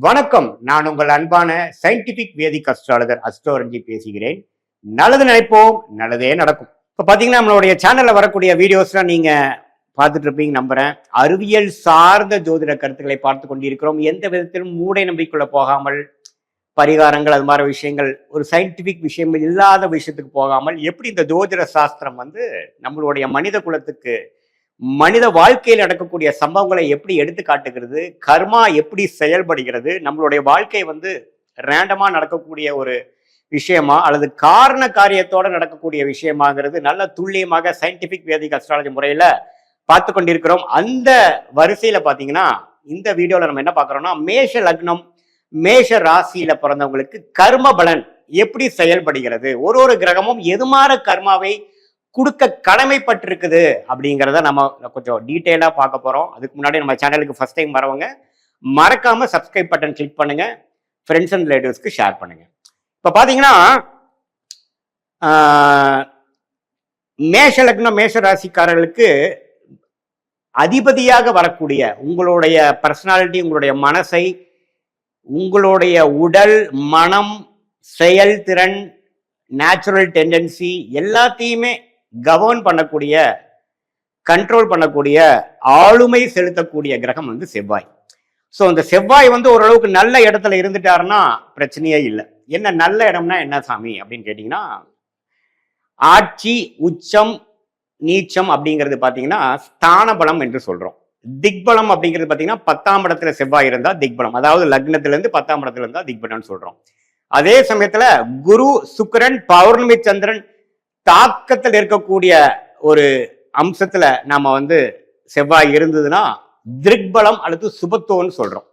வணக்கம். நான் உங்கள் அன்பான சயின்டிபிக் வேதிக் அஸ்ட்ராலஜர் அஸ்ட்ரோரஞ்சி பேசுகிறேன். நல்லது நினைப்போம், நல்லதே நடக்கும். இப்ப பாத்தீங்கன்னா நம்மளுடைய சேனல்ல வரக்கூடிய வீடியோஸ்லாம் நீங்க பார்த்துட்டு இருப்பீங்க நம்புறேன். அறிவியல் சார்ந்த ஜோதிட கருத்துக்களை பார்த்து கொண்டிருக்கிறோம். எந்த விதத்திலும் மூடை நம்பிக்கைக்குள்ள போகாமல், பரிகாரங்கள் அது மாதிரி விஷயங்கள், ஒரு சயின்டிபிக் விஷயங்கள் இல்லாத விஷயத்துக்கு போகாமல், எப்படி இந்த ஜோதிட சாஸ்திரம் நம்மளுடைய மனித குலத்துக்கு மனித வாழ்க்கையில் நடக்கக்கூடிய சம்பவங்களை எப்படி எடுத்து காட்டுகிறது, கர்மா எப்படி செயல்படுகிறது, நம்மளுடைய வாழ்க்கை ரேண்டமா நடக்கக்கூடிய ஒரு விஷயமா அல்லது காரண காரியத்தோட நடக்கக்கூடிய விஷயமாங்கிறது நல்ல துல்லியமாக சயின்டிபிக் வேதிக் அஸ்ட்ராலஜி முறையில பார்த்து கொண்டிருக்கிறோம். அந்த வரிசையில பாத்தீங்கன்னா இந்த வீடியோல நம்ம என்ன பார்க்கறோம்னா, மேஷ லக்னம் மேஷ ராசியில பிறந்தவங்களுக்கு கர்ம பலன் எப்படி செயல்படுகிறது, ஒரு கிரகமும் எதுமாற கர்மாவை கொடுக்க கடமைப்பட்டிருக்குது அப்படிங்கிறத நம்ம கொஞ்சம் டீட்டெயிலா பார்க்க போறோம். அதுக்கு முன்னாடி நம்ம சேனலுக்கு ஃபர்ஸ்ட் டைம் வரவங்க மறக்காம சப்ஸ்கிரைப் பட்டன் கிளிக் பண்ணுங்க, ஃப்ரெண்ட்ஸ் அண்ட் ரிலேட்டிவ்ஸ்க்கு ஷேர் பண்ணுங்க. இப்ப பாத்தீங்கன்னா மேஷ லக்னம் மேஷ ராசிக்காரர்களுக்கு அதிபதியாக வரக்கூடிய உங்களுடைய பர்சனாலிட்டி, உங்களுடைய மனசை, உங்களுடைய உடல், மனம், செயல்திறன், நேச்சுரல் டெண்டன்சி எல்லாத்தையுமே கவர்ன் பண்ணக்கூடிய, கண்ட்ரோல் பண்ணக்கூடிய, ஆளுமை செலுத்தக்கூடிய கிரகம் செவ்வாய். ஸோ இந்த செவ்வாய் ஓரளவுக்கு நல்ல இடத்துல இருந்துட்டாருன்னா பிரச்சனையே இல்லை. என்ன நல்ல இடம்னா என்ன சாமி அப்படின்னு கேட்டீங்கன்னா, ஆட்சி, உச்சம், நீச்சம் அப்படிங்கிறது பார்த்தீங்கன்னா ஸ்தான பலம் என்று சொல்றோம். திக்பலம் அப்படிங்கிறது பார்த்தீங்கன்னா 10ஆம் இடத்துல செவ்வாய் இருந்தா திக்பலம், அதாவது லக்னத்துல இருந்து 10ஆம் இடத்துல இருந்தா திக்பலம்னு சொல்றோம். அதே சமயத்துல குரு, சுக்கிரன், பௌர்ணமி சந்திரன் தாக்கத்தில் இருக்கக்கூடிய ஒரு அம்சத்துல நாம செவ்வாய் இருந்ததுன்னா திக்பலம் அல்லது சுபத்துவம்னு சொல்றோம்.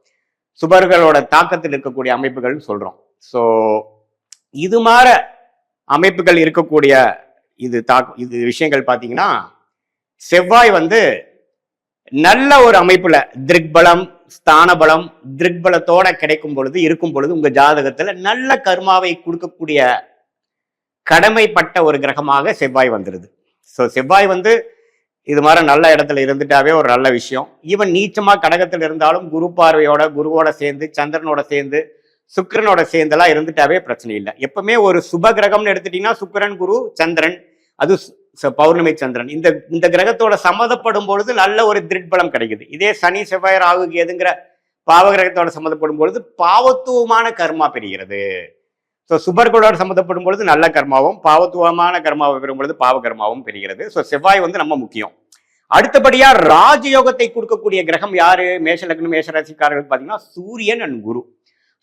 சுபர்களோட தாக்கத்தில் இருக்கக்கூடிய அமைப்புகள் சொல்றோம். ஸோ இது மாதிரி அமைப்புகள் இருக்கக்கூடிய இது விஷயங்கள் பார்த்தீங்கன்னா செவ்வாய் நல்ல ஒரு அமைப்புல திக்பலம், ஸ்தான பலம், திக்பலத்தோட கிடைக்கும் பொழுது இருக்கும் பொழுது உங்க ஜாதகத்துல நல்ல கர்மாவை கொடுக்கக்கூடிய கடமைப்பட்ட ஒரு கிரகமாக செவ்வாய் வந்துருது. ஸோ செவ்வாய் இது மாதிரி நல்ல இடத்துல இருந்துட்டாவே ஒரு நல்ல விஷயம். ஈவன் நீச்சமா கடகத்தில் இருந்தாலும் குரு பார்வையோட, குருவோட சேர்ந்து, சந்திரனோட சேர்ந்து, சுக்கிரனோட சேர்ந்தெல்லாம் இருந்துட்டாவே பிரச்சனை இல்லை. எப்பவுமே ஒரு சுப கிரகம்னு எடுத்துட்டீங்கன்னா சுக்கிரன், குரு, சந்திரன், அது பௌர்ணமி சந்திரன், இந்த கிரகத்தோட சம்மந்தப்படும் பொழுது நல்ல ஒரு திக்பலம் கிடைக்குது. இதே சனி, செவ்வாய், ராகு, கேதுங்கிற பாவகிரகத்தோட சம்மந்தப்படும் பொழுது பாவத்துவமான கர்மா பெறுகிறது. ஸோ சுபர்களோட சம்மந்தப்படும் பொழுது நல்ல கர்மாவும், பாவத்துவமான கர்மாவை பெறும் பொழுது பாவ கர்மாவும் பெறுகிறது. ஸோ செவ்வாய் நம்ம முக்கியம். அடுத்தபடியா ராஜயோகத்தை கொடுக்கக்கூடிய கிரகம் யாரு மேஷ லக்னம் மேஷ ராசிக்காரர்கள் பார்த்தீங்கன்னா சூரியன் அண்ட் குரு.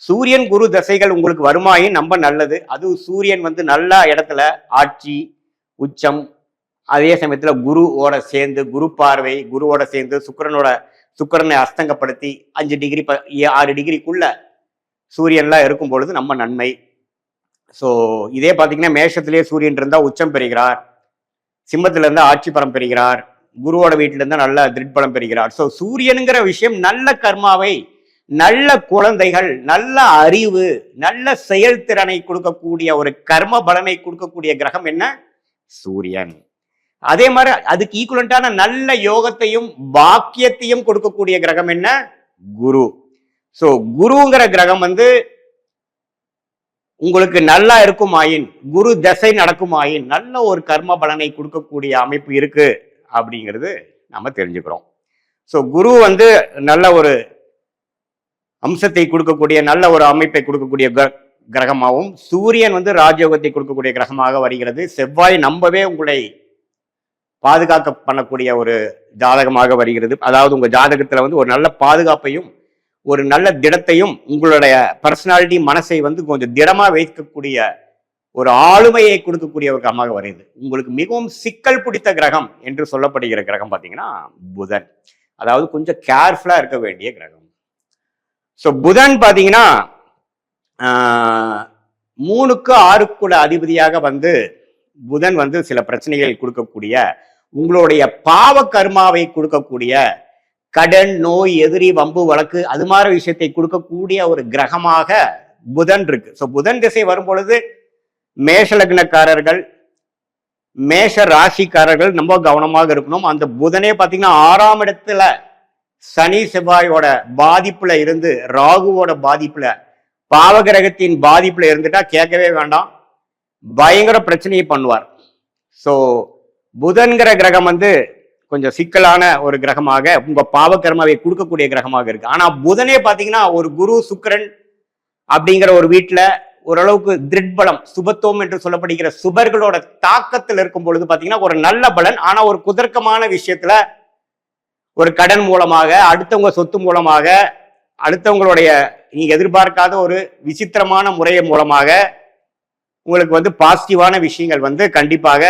சூரியன் குரு தசைகள் உங்களுக்கு வருமாயின் ரொம்ப நல்லது. அது சூரியன் நல்ல இடத்துல ஆட்சி, உச்சம், அதே சமயத்துல குருவோட சேர்ந்து, குரு பார்வை, குருவோட சேர்ந்து சுக்கிரனை அஸ்தங்கப்படுத்தி 5 டிகிரி 6 டிகிரிக்குள்ள சூரியன்லாம் இருக்கும் பொழுது நம்ம நன்மை. ஸோ இதே பார்த்தீங்கன்னா மேஷத்திலேயே சூரியன் இருந்தா உச்சம் பெறுகிறார், சிம்மத்துல இருந்தா ஆட்சி பலம் பெறுகிறார், குருவோட வீட்டில இருந்தா நல்ல திக்பலம் பெறுகிறார். ஸோ சூரியனுங்கிற விஷயம் நல்ல கர்மாவை, நல்ல குழந்தைகள், நல்ல அறிவு, நல்ல செயல்திறனை கொடுக்கக்கூடிய ஒரு கர்ம பலனை கொடுக்கக்கூடிய கிரகம் என்ன? சூரியன். அதே மாதிரி அதுக்கு ஈக்குவலண்டான நல்ல யோகத்தையும் பாக்கியத்தையும் கொடுக்கக்கூடிய கிரகம் என்ன? குரு. சோ குருங்கிற கிரகம் உங்களுக்கு நல்லா இருக்குமாயின், குரு தசை நடக்குமாயின் நல்ல ஒரு கர்ம பலனை கொடுக்கக்கூடிய அமைப்பு இருக்கு அப்படிங்கிறது நம்ம தெரிஞ்சுக்கிறோம். சோ குரு நல்ல ஒரு அம்சத்தை கொடுக்கக்கூடிய, நல்ல ஒரு அமைப்பை கொடுக்கக்கூடிய கிரகமாகவும், சூரியன் ராஜயோகத்தை கொடுக்கக்கூடிய கிரகமாக வருகிறது. செவ்வாய் நம்பவே உங்களை பாதுகாக்க பண்ணக்கூடிய ஒரு ஜாதகமாக வருகிறது. அதாவது உங்க ஜாதகத்துல ஒரு நல்ல பாதுகாப்பையும், ஒரு நல்ல திடத்தையும், உங்களுடைய பர்சனாலிட்டி, மனசை கொஞ்சம் திடமா வைக்கக்கூடிய ஒரு ஆளுமையை கொடுக்கக்கூடிய ஒரு கிரகமாக வருகிறது. உங்களுக்கு மிகவும் சிக்கல் பிடித்த கிரகம் என்று சொல்லப்படுகிற கிரகம் பார்த்தீங்கன்னா புதன். அதாவது கொஞ்சம் கேர்ஃபுல்லா இருக்க வேண்டிய கிரகம். ஸோ புதன் பார்த்தீங்கன்னா 3க்கு 6க்குள்ள அதிபதியாக புதன் சில பிரச்சனைகள் கொடுக்கக்கூடிய, உங்களுடைய பாவ கர்மாவை கொடுக்கக்கூடிய, கடன், நோய், எதிரி, வம்பு, வழக்கு அது மாதிரி விஷயத்தை கொடுக்கக்கூடிய ஒரு கிரகமாக புதன் இருக்கு. ஸோ புதன் திசை வரும் பொழுது மேஷ லக்னக்காரர்கள், மேஷ ராசிக்காரர்கள் ரொம்ப கவனமாக இருக்கணும். அந்த புதனே பார்த்தீங்கன்னா 6ஆம் இடத்துல சனி செவ்வாயோட பாதிப்புல இருந்து, ராகுவோட பாதிப்புல, பாவகிரகத்தின் பாதிப்புல இருந்துட்டா கேட்கவே வேண்டாம், பயங்கர பிரச்சனையை பண்ணுவார். ஸோ புதன்கிற கிரகம் வந்து கொஞ்சம் சிக்கலான ஒரு கிரகமாக உங்க பாவகர்மாவை கொடுக்கக்கூடிய கிரகமாக இருக்கு. ஆனா புதனே பாத்தீங்கன்னா ஒரு குரு சுக்கிரன் அப்படிங்கிற ஒரு வீட்டுல ஓரளவுக்கு திருட்பலம் சுபத்துவம் என்று சொல்லப்படுகிற சுபர்களோட தாக்கத்தில் இருக்கும் பொழுது பாத்தீங்கன்னா ஒரு நல்ல பலன். ஆனா ஒரு குதர்க்கமான விஷயத்துல ஒரு கடன் மூலமாக, அடுத்தவங்க சொத்து மூலமாக, அடுத்தவங்களுடைய நீங்க எதிர்பார்க்காத ஒரு விசித்திரமான முறை மூலமாக உங்களுக்கு வந்து பாசிட்டிவான விஷயங்கள் வந்து கண்டிப்பாக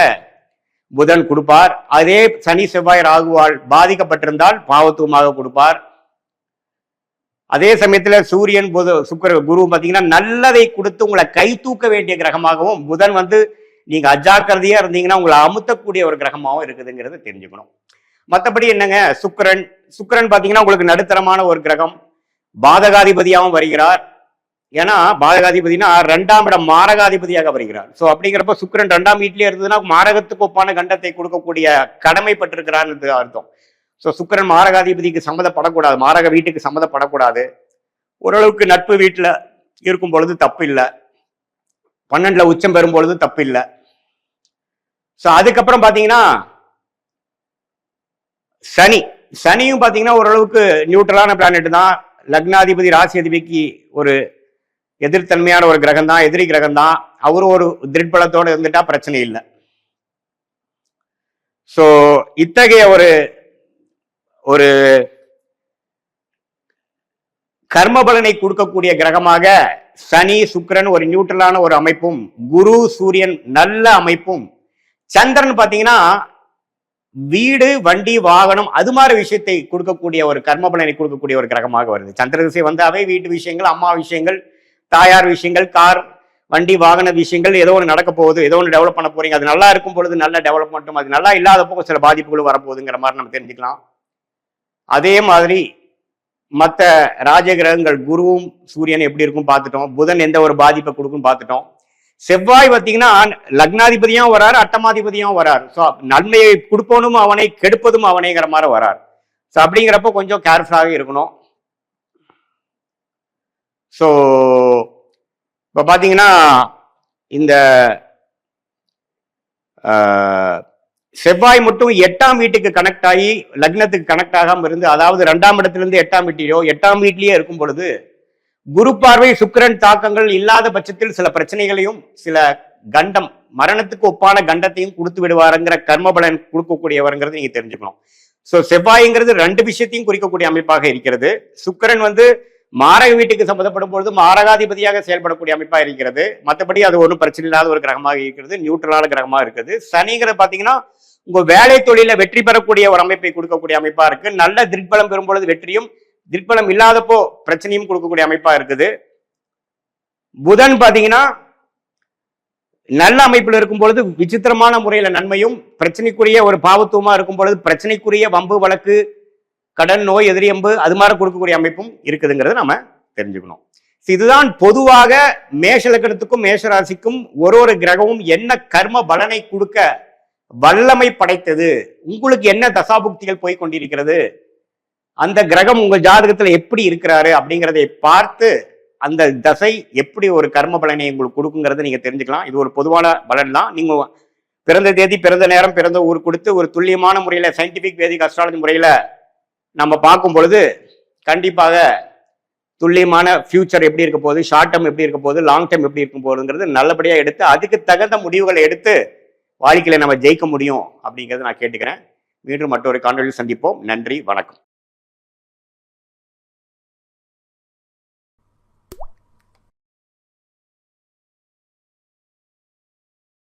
புதன் கொடுப்பார். அதே சனி செவ்வாய் ராகுவால் பாதிக்கப்பட்டிருந்தால் பாவத்துவமாக கொடுப்பார். அதே சமயத்துல சூரியன் சுக்கிர குரு பாத்தீங்கன்னா நல்லதை கொடுத்து உங்களை கை தூக்க வேண்டிய கிரகமாகவும், புதன் வந்து நீங்க அஜாக்கிரதையா இருந்தீங்கன்னா உங்களை அமுத்தக்கூடிய ஒரு கிரகமாகவும் இருக்குதுங்கிறத தெரிஞ்சுக்கணும். மற்றபடி என்னங்க, சுக்கிரன் பாத்தீங்கன்னா உங்களுக்கு நடுத்தரமான ஒரு கிரகம், பாதகாதிபதியாகவும் வருகிறார். ஏன்னா பாதகாதிபதினா 2ஆம் இடம் மாரகாதிபதியாக வருகிறார். ஸோ அப்படிங்கிறப்ப சுக்கிரன் 2ஆம் வீட்டிலே இருந்ததுன்னா மாரகத்துக்கு ஒப்பான கண்டத்தை கொடுக்கக்கூடிய கடமைப்பட்டிருக்கிறான்னு அர்த்தம். ஸோ சுக்கிரன் மாரகாதிபதிக்கு சம்மதப்படக்கூடாது, மாரக வீட்டுக்கு சம்மதப்படக்கூடாது. ஓரளவுக்கு நட்பு வீட்டில் இருக்கும் பொழுது தப்பு இல்லை, 12ல் உச்சம் பெறும் பொழுது தப்பு இல்லை. ஸோ அதுக்கப்புறம் பார்த்தீங்கன்னா சனியும் பார்த்தீங்கன்னா ஓரளவுக்கு நியூட்ரலான பிளானட் தான். லக்னாதிபதி ராசி அதிபதிக்கு ஒரு எதிர்த்தன்மையான ஒரு கிரகம் தான், எதிரி கிரகம் தான். அவரும் ஒரு திருட்பலத்தோடு இருந்துட்டா பிரச்சனை இல்லை. ஸோ இத்தகைய ஒரு கர்மபலனை கொடுக்கக்கூடிய கிரகமாக சனி சுக்கிரன் ஒரு நியூட்ரலான ஒரு அமைப்பும், குரு சூரியன் நல்ல அமைப்பும், சந்திரன் பார்த்தீங்கன்னா வீடு வண்டி வாகனம் அது மாதிரி விஷயத்தை கொடுக்கக்கூடிய ஒரு கர்மபலனை கொடுக்கக்கூடிய ஒரு கிரகமாக வருது. சந்திர திசை வந்தாவே வீட்டு விஷயங்கள், அம்மா விஷயங்கள், தாயார் விஷயங்கள், கார் வண்டி வாகன விஷயங்கள், ஏதோ ஒன்று நடக்க போகுது, ஏதோ ஒன்று டெவலப் பண்ண போறீங்க. அது நல்லா இருக்கும் பொழுது நல்ல டெவலப்மெண்ட்டும், அது நல்லா இல்லாதப்போ சில பாதிப்புகளும் வரப்போகுதுங்கிற மாதிரி நம்ம தெரிஞ்சுக்கலாம். அதே மாதிரி மற்ற ராஜகிரகங்கள் குருவும் சூரியன் எப்படி இருக்கும் பார்த்துட்டோம், புதன் எந்த ஒரு பாதிப்பை கொடுக்கும் பார்த்துட்டோம். செவ்வாய் பார்த்தீங்கன்னா லக்னாதிபதியும் வராரு, அட்டமாதிபதியும் வராரு. ஸோ நன்மையை கொடுப்பவனும் அவனை, கெடுப்பதும் அவனைங்கிற மாதிரி வராரு. ஸோ அப்படிங்கிறப்ப கொஞ்சம் கேர்ஃபுல்லாக இருக்கணும். ஸோ இப்போ பார்த்தீங்கன்னா இந்த செவ்வாய் மட்டும் 8ஆம் வீட்டுக்கு கனெக்ட் ஆகி லக்னத்துக்கு கனெக்ட் ஆகாம இருந்து, அதாவது 2ஆம் இடத்திலிருந்து 8ஆம் வீட்டிலோ 8ஆம் வீட்லயே இருக்கும் பொழுது குரு பார்வை சுக்கிரன் தாக்கங்கள் இல்லாத பட்சத்தில் சில பிரச்சனைகளையும் சில கண்டம் மரணத்துக்கு ஒப்பான கண்டத்தையும் கொடுத்து விடுவாருங்கிற கர்மபலன் கொடுக்கக்கூடியவருங்கிறது நீங்க தெரிஞ்சுக்கணும். ஸோ செவ்வாய்ங்கிறது 2 விஷயத்தையும் குறிக்கக்கூடிய அமைப்பாக இருக்கிறது. சுக்கிரன் வந்து மாரக வீட்டுக்கு சம்மந்தப்படும் பொழுது மாரகாதிபதியாக செயல்படக்கூடிய அமைப்பா இருக்கிறது. மற்றபடி அது ஒன்றும் பிரச்சனை இல்லாத ஒரு கிரகமாக இருக்கிறது, நியூட்ரலான கிரகமாக இருக்குது. சனிங்கிறது பார்த்தீங்கன்னா உங்க வேலை தொழில வெற்றி பெறக்கூடிய ஒரு அமைப்பை கொடுக்கக்கூடிய அமைப்பா இருக்கு. நல்ல திருப்பலம் பெறும் பொழுது வெற்றியும், திருப்பலம் இல்லாதப்போ பிரச்சனையும் கொடுக்கக்கூடிய அமைப்பா இருக்குது. புதன் பாத்தீங்கன்னா நல்ல அமைப்பில் இருக்கும் பொழுது விசித்திரமான முறையில நன்மையும், பிரச்சனைக்குரிய ஒரு பாவத்துவமா இருக்கும் பொழுது பிரச்சனைக்குரிய வம்பு வழக்கு, கடன், நோய், எதிரியம்பு அது மாதிரி கொடுக்கக்கூடிய அமைப்பும் இருக்குதுங்கிறத நம்ம தெரிஞ்சுக்கணும். இதுதான் பொதுவாக மேஷ லக்னத்துக்கும் மேஷராசிக்கும் ஒரு கிரகமும் என்ன கர்ம பலனை கொடுக்க வல்லமை படைத்தது, உங்களுக்கு என்ன தசாபுக்திகள் போய் கொண்டிருக்கிறது, அந்த கிரகம் உங்க ஜாதகத்துல எப்படி இருக்கிறாரு அப்படிங்கிறதை பார்த்து அந்த தசை எப்படி ஒரு கர்ம பலனை உங்களுக்கு கொடுக்குங்கிறத நீங்க தெரிஞ்சுக்கலாம். இது ஒரு பொதுவான பலன் தான். நீங்க பிறந்த தேதி, பிறந்த நேரம், பிறந்த ஊர் கொடுத்து ஒரு துல்லியமான முறையில சயின்டிபிக் வேதிக் அஸ்ட்ராலஜி முறையில நம்ம பார்க்கும் பொழுது கண்டிப்பாக துல்லியமான ஃபியூச்சர் எப்படி இருக்க போகுது, ஷார்ட் டேர்ம் எப்படி இருக்க போகுது, லாங் டேர்ம் எப்படி இருக்க போகுதுங்கிறது நல்லபடியா எடுத்து அதுக்கு தகுந்த முடிவுகளை எடுத்து வாழ்க்கையில நம்ம ஜெயிக்க முடியும் அப்படிங்கிறத நான் கேட்டுக்கிறேன். மீண்டும் மற்றொரு காணொலியில் சந்திப்போம். நன்றி, வணக்கம்.